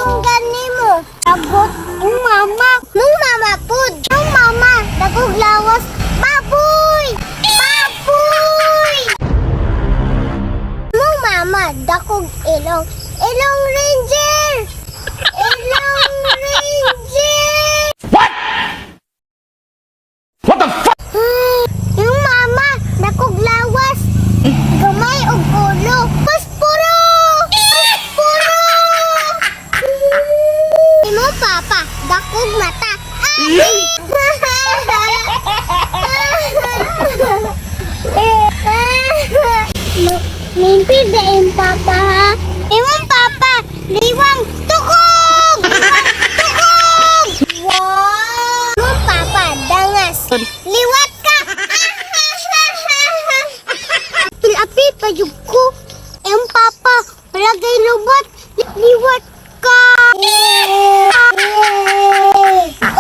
sunggan nimo? Abot mong mama. Mong mama pud. Mong mama, dagog lawas. Baboy! Baboy! Mong mama, dakog ilong. Ilong Ranger! Ilong Ranger! What the fuck? Yung mama, dakog lawas. Gamay og ulo. Paspuro! Paspuro! Imo papa, dakog mata. Mimpi ba yung papa ha? Imong papa, liwang tukog! Liwang tukog! Wow! Imong papa, dangas. Liwat ka! Pilapi pa yung ko. Imong papa, palagay lubot. Liwat ka!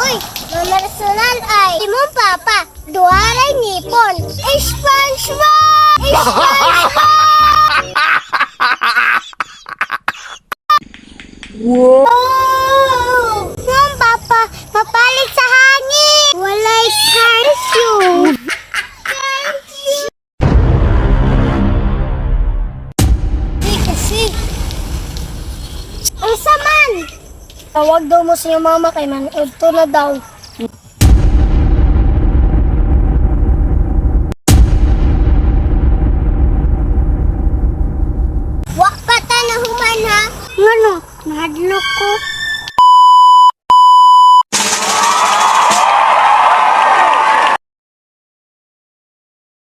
Uy, mama nasunal ay. Imong papa, duwaray nipon. SpongeBob! SpongeBob! Wow! Mom, papa, mapalit sa hangin! Walay curfew! Curfew! Kasi... Ang saman! Tawag daw mo sa iyong mama kay manood to na daw. Wak pa ta na human ha? Ngano? Nahadlok ko.